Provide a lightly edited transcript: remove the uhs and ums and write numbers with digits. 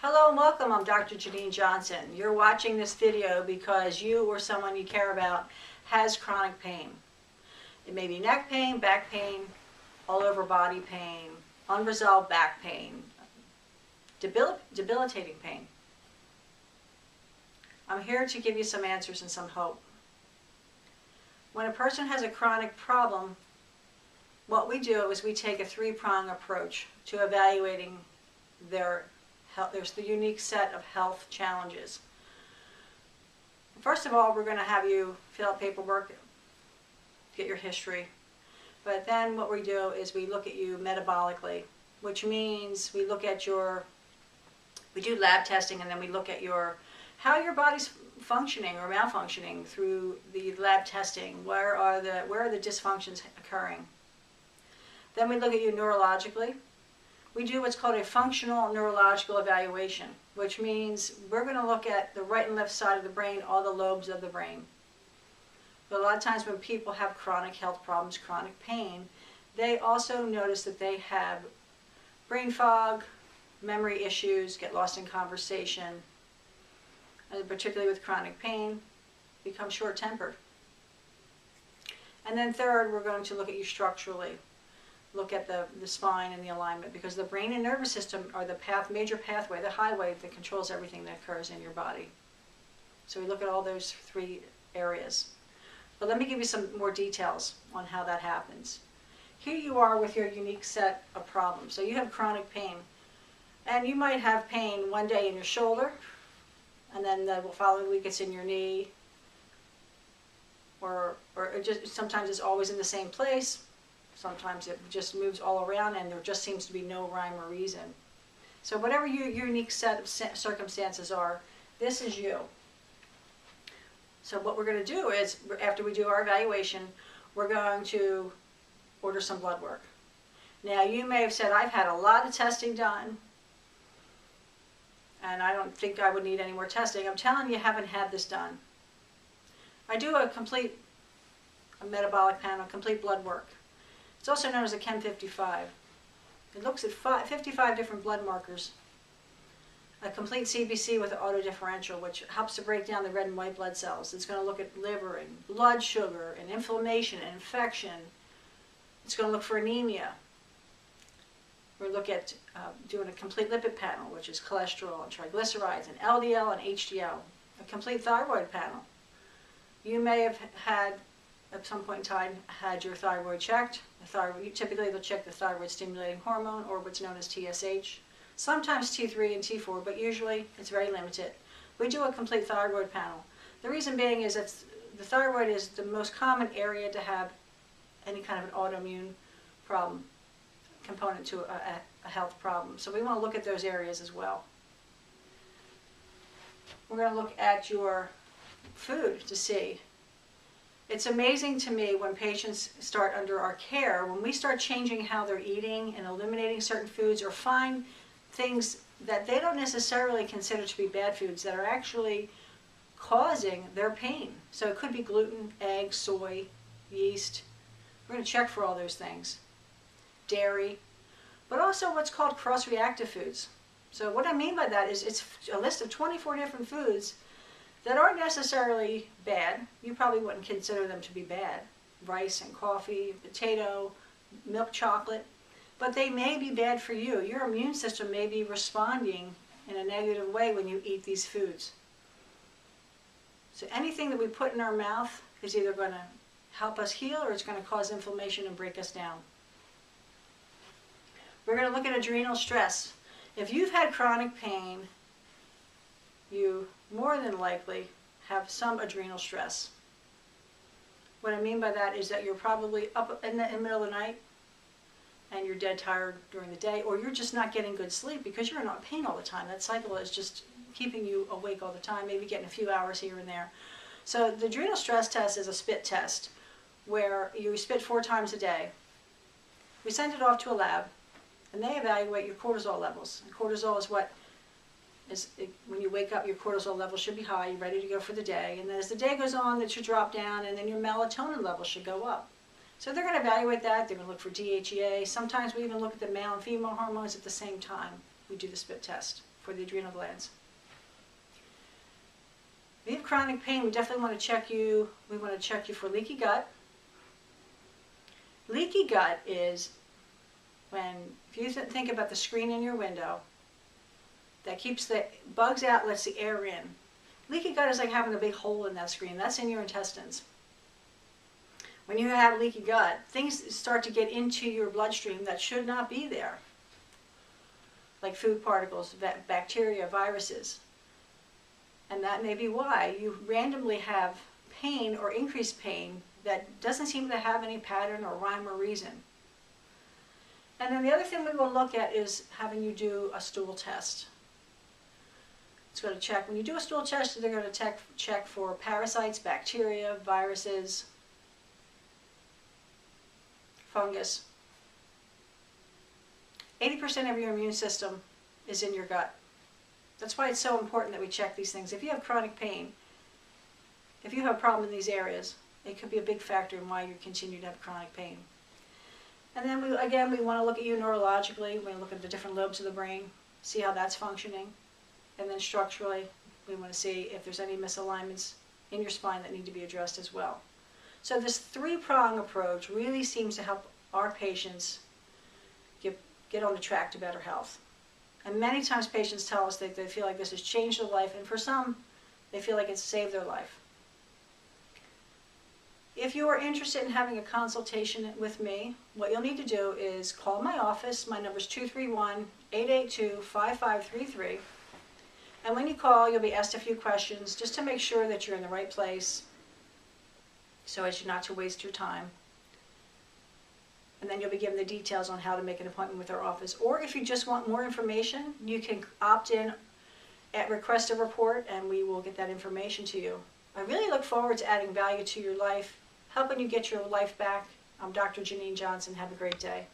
Hello and welcome. I'm Dr. Janine Johnson. You're watching this video because you or someone you care about has chronic pain. It may be neck pain, back pain, all over body pain, unresolved back pain, debilitating pain. I'm here to give you some answers and some hope. When a person has a chronic problem, what we do is we take a three-prong approach to evaluating their health. There's the unique set of health challenges. First of all, we're going to have you fill out paperwork, get your history. But then what we do is we look at you metabolically, which means we look at we do lab testing, and then we look at how your body's functioning or malfunctioning through the lab testing. Where are the dysfunctions occurring? Then we look at you neurologically. We do what's called a functional neurological evaluation, which means we're going to look at the right and left side of the brain, all the lobes of the brain. But a lot of times when people have chronic health problems, chronic pain, they also notice that they have brain fog, memory issues, get lost in conversation, and particularly with chronic pain, become short-tempered. And then third, we're going to look at you structurally. Look at the spine and the alignment, because the brain and nervous system are the major pathway, the highway that controls everything that occurs in your body. So we look at all those three areas. But let me give you some more details on how that happens. Here you are with your unique set of problems. So you have chronic pain, and you might have pain one day in your shoulder, and then the following week it's in your knee, or sometimes it's always in the same place. Sometimes it just moves all around and there just seems to be no rhyme or reason. So whatever your unique set of circumstances are, this is you. So what we're going to do is, after we do our evaluation, we're going to order some blood work. Now you may have said, I've had a lot of testing done and I don't think I would need any more testing. I'm telling you, haven't had this done. I do a metabolic panel, complete blood work. It's also known as a Chem 55. It looks at 55 different blood markers. A complete CBC with an autodifferential, which helps to break down the red and white blood cells. It's going to look at liver and blood sugar and inflammation and infection. It's going to look for anemia. We're going to look at doing a complete lipid panel, which is cholesterol and triglycerides and LDL and HDL. A complete thyroid panel. You may have had, at some point in time, had your thyroid checked. Typically they'll check the thyroid stimulating hormone, or what's known as TSH. Sometimes T3 and T4, but usually it's very limited. We do a complete thyroid panel. The reason being is that the thyroid is the most common area to have any kind of an autoimmune problem, component to a health problem. So we want to look at those areas as well. We're going to look at your food to see. It's amazing to me when patients start under our care, when we start changing how they're eating and eliminating certain foods, or find things that they don't necessarily consider to be bad foods that are actually causing their pain. So it could be gluten, eggs, soy, yeast. We're going to check for all those things. Dairy, but also what's called cross-reactive foods. So what I mean by that is it's a list of 24 different foods that aren't necessarily bad. You probably wouldn't consider them to be bad. Rice and coffee, potato, milk chocolate. But they may be bad for you. Your immune system may be responding in a negative way when you eat these foods. So anything that we put in our mouth is either going to help us heal, or it's going to cause inflammation and break us down. We're going to look at adrenal stress. If you've had chronic pain, you more than likely have some adrenal stress. What I mean by that is that you're probably up in the middle of the night and you're dead tired during the day, or you're just not getting good sleep because you're in pain all the time. That cycle is just keeping you awake all the time, maybe getting a few hours here and there. So the adrenal stress test is a spit test where you spit 4 times a day. We send it off to a lab and they evaluate your cortisol levels. And cortisol is when you wake up, your cortisol level should be high, you're ready to go for the day, and then as the day goes on, it should drop down, and then your melatonin level should go up. So they're going to evaluate that. They're going to look for DHEA. Sometimes we even look at the male and female hormones at the same time we do the spit test. for the adrenal glands. If you have chronic pain, we definitely want to check you. We want to check you for leaky gut. Leaky gut is when, if you think about the screen in your window that keeps the bugs out, lets the air in. Leaky gut is like having a big hole in that screen. That's in your intestines. When you have leaky gut, things start to get into your bloodstream that should not be there, like food particles, bacteria, viruses. And that may be why you randomly have pain or increased pain that doesn't seem to have any pattern or rhyme or reason. And then the other thing we will look at is having you do a stool test. It's going to check, when you do a stool test, they're going to check for parasites, bacteria, viruses, fungus. 80% of your immune system is in your gut. That's why it's so important that we check these things. If you have chronic pain, if you have a problem in these areas, it could be a big factor in why you continue to have chronic pain. And then we want to look at you neurologically. We want to look at the different lobes of the brain, see how that's functioning. And then structurally, we want to see if there's any misalignments in your spine that need to be addressed as well. So this three-prong approach really seems to help our patients get on the track to better health. And many times patients tell us that they feel like this has changed their life, and for some, they feel like it's saved their life. If you are interested in having a consultation with me, what you'll need to do is call my office. My number is 231-882-5533. And when you call, you'll be asked a few questions just to make sure that you're in the right place, so as not to waste your time. And then you'll be given the details on how to make an appointment with our office. Or if you just want more information, you can opt in at request a report, and we will get that information to you. I really look forward to adding value to your life, helping you get your life back. I'm Dr. Janine Johnson. Have a great day.